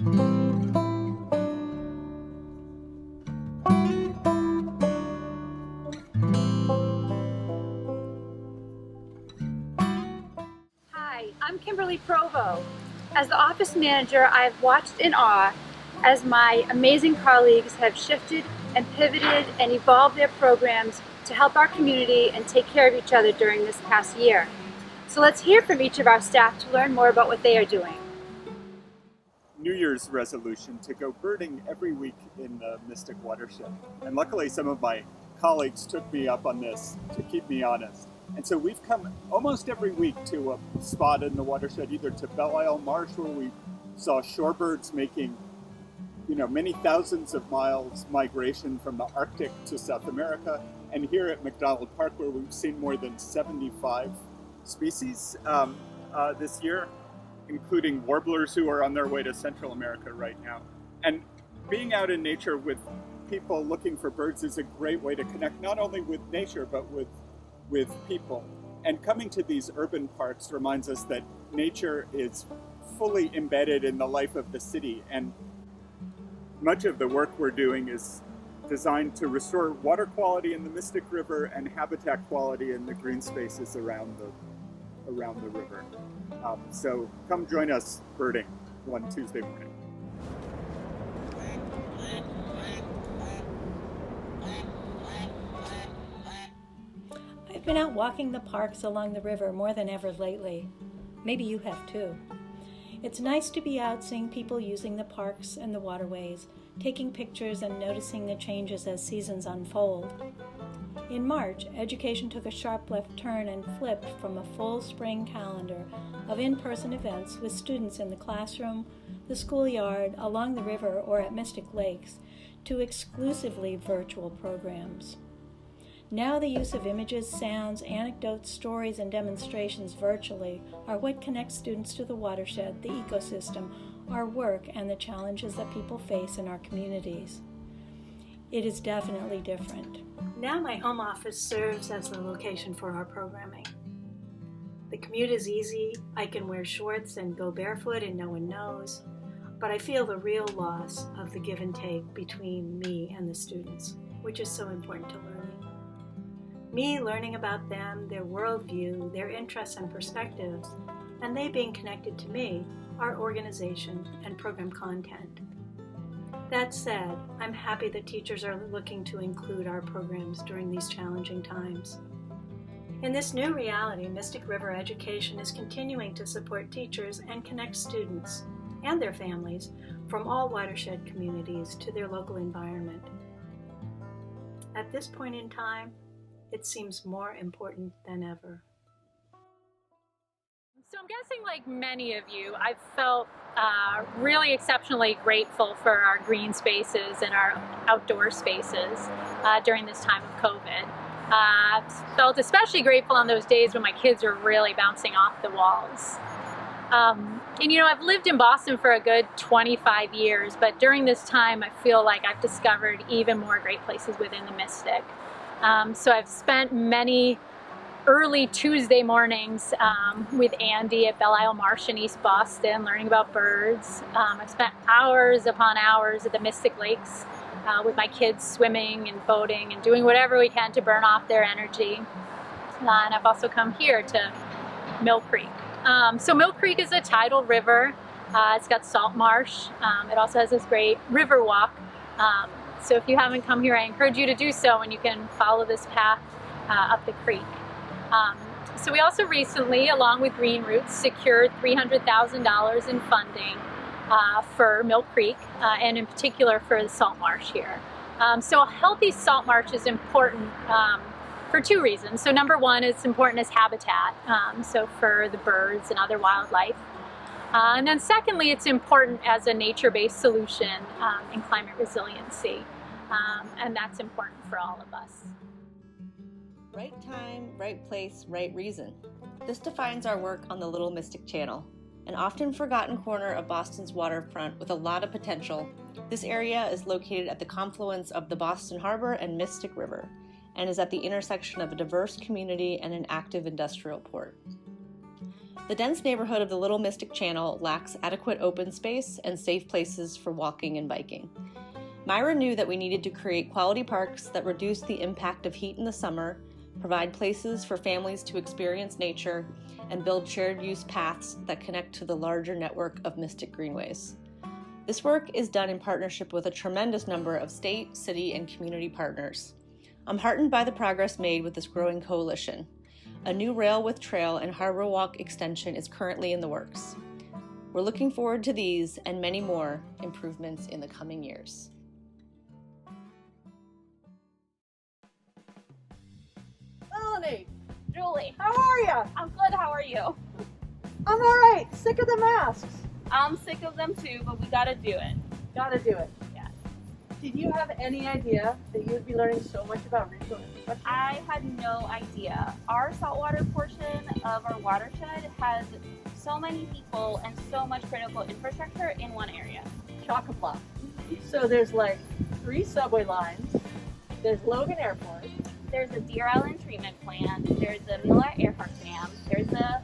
Hi, I'm Kimberly Provo. As the office manager, I have watched in awe as my amazing colleagues have shifted and pivoted and evolved their programs to help our community and take care of each other during this past year. So let's hear from each of our staff to learn more about what they are doing. New Year's resolution to go birding every week in the Mystic watershed. And luckily some of my colleagues took me up on this to keep me honest. And so we've come almost every week to a spot in the watershed, either to Belle Isle Marsh where we saw shorebirds making many thousands of miles migration from the Arctic to South America, and here at McDonald Park where we've seen more than 75 species this year, including warblers who are on their way to Central America right now. And being out in nature with people looking for birds is a great way to connect not only with nature but with people. And coming to these urban parks reminds us that nature is fully embedded in the life of the city, and much of the work we're doing is designed to restore water quality in the Mystic River and habitat quality in the green spaces around the river. So come join us birding one Tuesday morning. I've been out walking the parks along the river more than ever lately. Maybe you have too. It's nice to be out seeing people using the parks and the waterways, taking pictures and noticing the changes as seasons unfold. In March, education took a sharp left turn and flipped from a full spring calendar of in-person events with students in the classroom, the schoolyard, along the river, or at Mystic Lakes, to exclusively virtual programs. Now the use of images, sounds, anecdotes, stories, and demonstrations virtually are what connects students to the watershed, the ecosystem, our work, and the challenges that people face in our communities. It is definitely different. Now my home office serves as the location for our programming. The commute is easy, I can wear shorts and go barefoot and no one knows, but I feel the real loss of the give and take between me and the students, which is so important to learning. Me learning about them, their worldview, their interests and perspectives, and they being connected to me, our organization and program content. That said, I'm happy that teachers are looking to include our programs during these challenging times. In this new reality, Mystic River Education is continuing to support teachers and connect students and their families from all watershed communities to their local environment. At this point in time, it seems more important than ever. So I'm guessing, like many of you, I've felt really exceptionally grateful for our green spaces and our outdoor spaces during this time of COVID. Felt especially grateful on those days when my kids were really bouncing off the walls. And I've lived in Boston for a good 25 years, but during this time I feel like I've discovered even more great places within the Mystic. So I've spent many early Tuesday mornings with Andy at Belle Isle Marsh in East Boston, learning about birds. I've spent hours upon hours at the Mystic Lakes with my kids swimming and boating and doing whatever we can to burn off their energy. And I've also come here to Mill Creek. So Mill Creek is a tidal river. It's got salt marsh. It also has this great river walk. So if you haven't come here, I encourage you to do so, and you can follow this path up the creek. So we also recently, along with Green Roots, secured $300,000 in funding for Mill Creek, and in particular for the salt marsh here. So a healthy salt marsh is important for two reasons. So number one, it's important as habitat, so for the birds and other wildlife. And then secondly, it's important as a nature-based solution in climate resiliency, and that's important for all of us. Right time, right place, right reason. This defines our work on the Little Mystic Channel, an often forgotten corner of Boston's waterfront with a lot of potential. This area is located at the confluence of the Boston Harbor and Mystic River, and is at the intersection of a diverse community and an active industrial port. The dense neighborhood of the Little Mystic Channel lacks adequate open space and safe places for walking and biking. MyRWA knew that we needed to create quality parks that reduce the impact of heat in the summer, provide places for families to experience nature, and build shared use paths that connect to the larger network of Mystic Greenways. This work is done in partnership with a tremendous number of state, city, and community partners. I'm heartened by the progress made with this growing coalition. A new rail with trail and harbor walk extension is currently in the works. We're looking forward to these and many more improvements in the coming years. Melanie, Julie, how are ya? I'm good. How are you? I'm alright. Sick of the masks. I'm sick of them too, but we gotta do it. Gotta do it. Yes. Did you have any idea that you'd be learning so much about regional infrastructure? I had no idea. Our saltwater portion of our watershed has so many people and so much critical infrastructure in one area. Chock-a-block. So there's like 3 subway lines. There's Logan Airport. There's a Deer Island treatment plant. There's the Miller Earhart Dam. There's the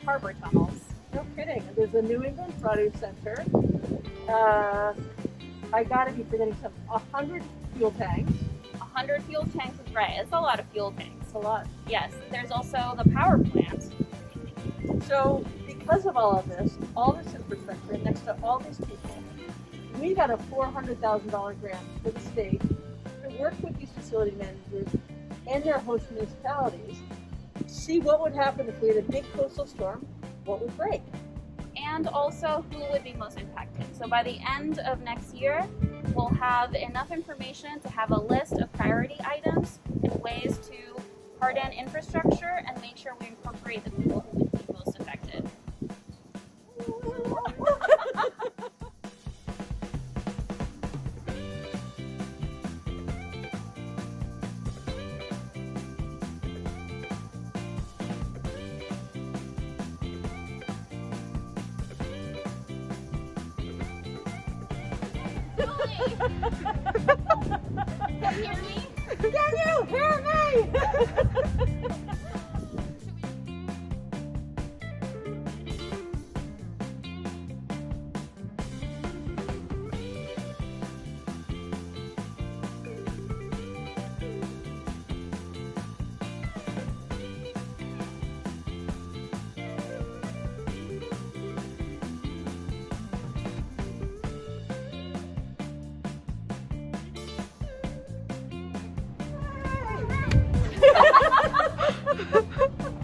harbor tunnels. No kidding. There's the New England Produce Center. I gotta be forgetting something. 100 fuel tanks. 100 fuel tanks is right. It's a lot of fuel tanks. It's a lot. Yes. There's also the power plant. So because of all of this infrastructure, next to all these people, we got a $400,000 grant for the state to work with these facility managers and their host municipalities, see what would happen if we had a big coastal storm, what would break. And also who would be most impacted. So by the end of next year, we'll have enough information to have a list of priority items and ways to harden infrastructure and make sure we incorporate the people who would be most affected. Can you hear me? Can you hear me? Hey!